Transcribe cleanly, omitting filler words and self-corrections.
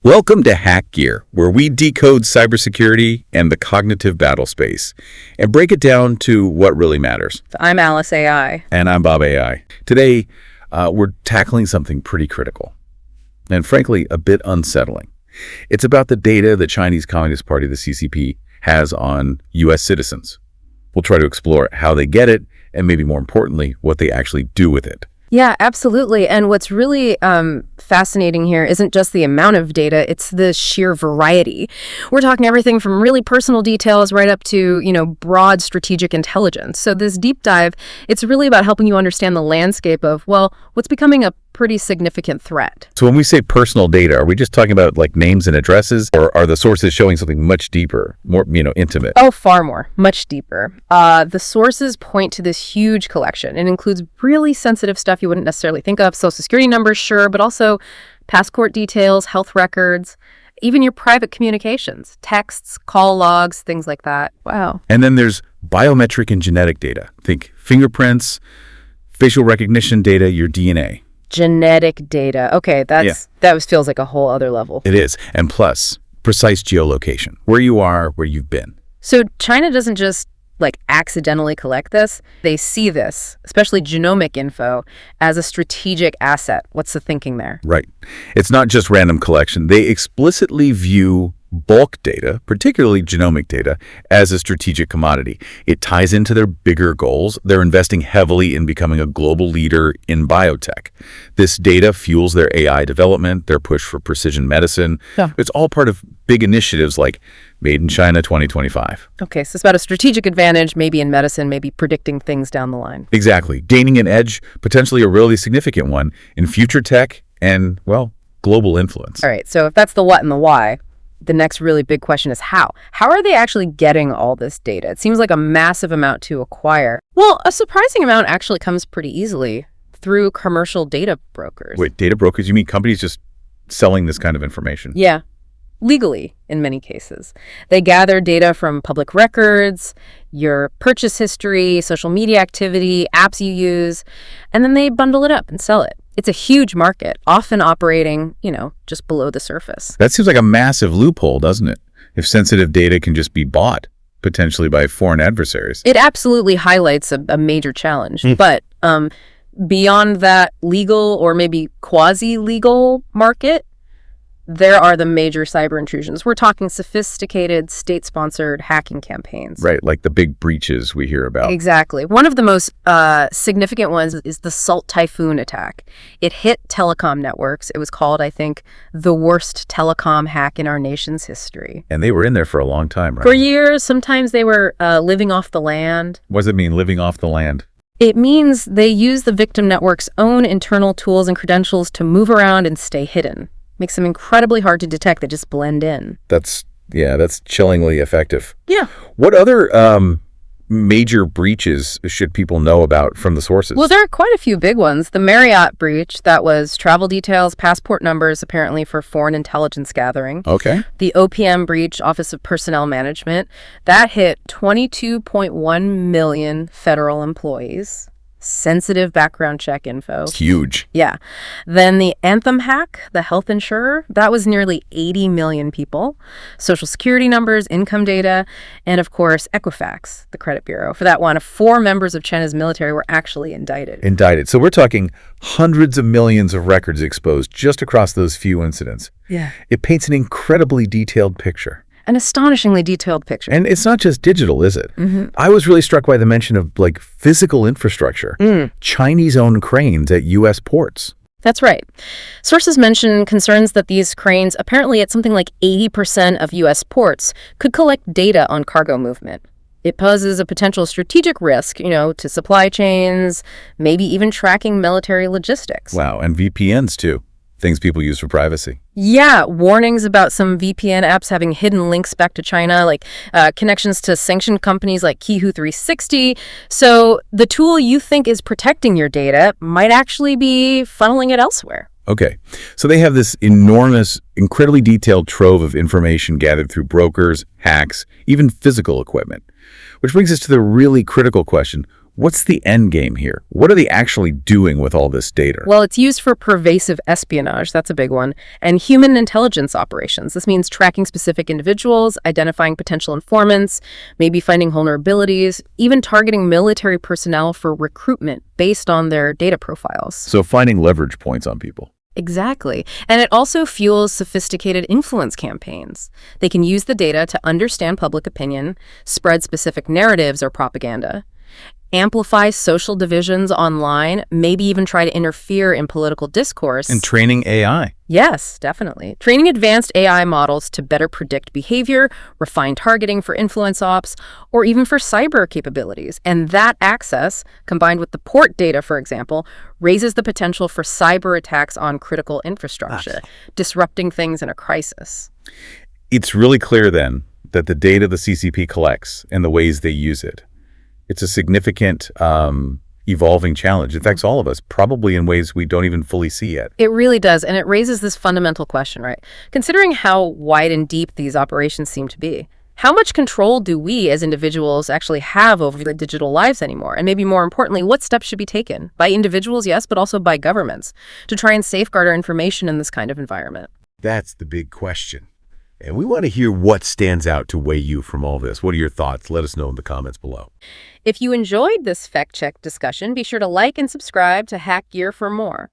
Welcome to Hack Gear, where we decode cybersecurity and the cognitive battle space and break it down to what really matters. I'm Alice AI. And I'm Bob AI. Today, we're tackling something pretty critical and, frankly, a bit unsettling. It's about the data the Chinese Communist Party, the CCP, has on U.S. citizens. We'll try to explore how they get it and, maybe more importantly, what they actually do with it. Yeah, absolutely. And what's really fascinating here isn't just the amount of data, it's the sheer variety. We're talking everything from really personal details right up to, broad strategic intelligence. So this deep dive, it's really about helping you understand the landscape of, what's becoming a pretty significant threat. So when we say personal data, are we just talking about like names and addresses, or are the sources showing something much deeper, more, intimate? Oh, far more, much deeper. The sources point to this huge collection. It includes really sensitive stuff you wouldn't necessarily think of. Social security numbers, sure, but also passport details, health records, even your private communications, texts, call logs, things like that. Wow. And then there's biometric and genetic data. Think fingerprints, facial recognition data, your DNA. Genetic data. Okay, that feels like a whole other level. It is. And plus, precise geolocation, where you are, where you've been. So China doesn't just accidentally collect this. They see this, especially genomic info, as a strategic asset. What's the thinking there? Right. It's not just random collection. They explicitly view bulk data, particularly genomic data, as a strategic commodity. It ties into their bigger goals. They're investing heavily in becoming a global leader in biotech. This data fuels their AI development, their push for precision medicine. Yeah. It's all part of big initiatives like Made in China 2025. Okay, so it's about a strategic advantage, maybe in medicine, maybe predicting things down the line. Exactly. Gaining an edge, potentially a really significant one, in future tech and, global influence. All right, so if that's the what and the why, the next really big question is how. How are they actually getting all this data? It seems like a massive amount to acquire. Well, a surprising amount actually comes pretty easily through commercial data brokers. Wait, data brokers? You mean companies just selling this kind of information? Yeah, legally in many cases. They gather data from public records, your purchase history, social media activity, apps you use, and then they bundle it up and sell it. It's a huge market, often operating, just below the surface. That seems like a massive loophole, doesn't it? If sensitive data can just be bought, potentially by foreign adversaries. It absolutely highlights a major challenge. But beyond that legal or maybe quasi-legal market, there are the major cyber intrusions. We're talking sophisticated state-sponsored hacking campaigns. Right, like the big breaches we hear about. Exactly. One of the most significant ones is the Salt Typhoon attack. It hit telecom networks. It was called, I think, the worst telecom hack in our nation's history. And they were in there for a long time, right? For years. Sometimes they were living off the land. What does it mean, living off the land? It means they use the victim network's own internal tools and credentials to move around and stay hidden. Makes them incredibly hard to detect. They just blend in. That's chillingly effective. Yeah. What other major breaches should people know about from the sources? Well, there are quite a few big ones. The Marriott breach, that was travel details, passport numbers, apparently for foreign intelligence gathering. Okay. The OPM breach, Office of Personnel Management, that hit 22.1 million federal employees. Sensitive background check info. It's huge. Yeah. Then the Anthem hack, the health insurer, that was nearly 80 million people. Social security numbers, income data, and of course, Equifax, the credit bureau. For that one, 4 members of China's military were actually indicted. So we're talking hundreds of millions of records exposed just across those few incidents. Yeah. It paints an incredibly detailed picture. An astonishingly detailed picture. And it's not just digital, is it? Mm-hmm. I was really struck by the mention of physical infrastructure, Chinese-owned cranes at U.S. ports. That's right. Sources mention concerns that these cranes, apparently at something like 80% of U.S. ports, could collect data on cargo movement. It poses a potential strategic risk, to supply chains, maybe even tracking military logistics. Wow, and VPNs too. Things people use for privacy. Yeah, warnings about some VPN apps having hidden links back to China, like connections to sanctioned companies like Qihu 360. So the tool you think is protecting your data might actually be funneling it elsewhere. Okay, so they have this enormous, incredibly detailed trove of information gathered through brokers, hacks, even physical equipment. Which brings us to the really critical question. What's the end game here? What are they actually doing with all this data? Well, it's used for pervasive espionage, that's a big one, and human intelligence operations. This means tracking specific individuals, identifying potential informants, maybe finding vulnerabilities, even targeting military personnel for recruitment based on their data profiles. So finding leverage points on people. Exactly. And it also fuels sophisticated influence campaigns. They can use the data to understand public opinion, spread specific narratives or propaganda, amplify social divisions online, maybe even try to interfere in political discourse. And training AI. Yes, definitely. Training advanced AI models to better predict behavior, refine targeting for influence ops, or even for cyber capabilities. And that access, combined with the port data, for example, raises the potential for cyber attacks on critical infrastructure, disrupting things in a crisis. It's really clear then that the data the CCP collects and the ways they use it, it's a significant evolving challenge. It affects all of us, probably in ways we don't even fully see yet. It really does, and it raises this fundamental question, right? Considering how wide and deep these operations seem to be, how much control do we as individuals actually have over the digital lives anymore? And maybe more importantly, what steps should be taken by individuals, yes, but also by governments to try and safeguard our information in this kind of environment? That's the big question. And we want to hear what stands out to weigh you from all this. What are your thoughts? Let us know in the comments below. If you enjoyed this fact check discussion, be sure to like and subscribe to Hack Gear for more.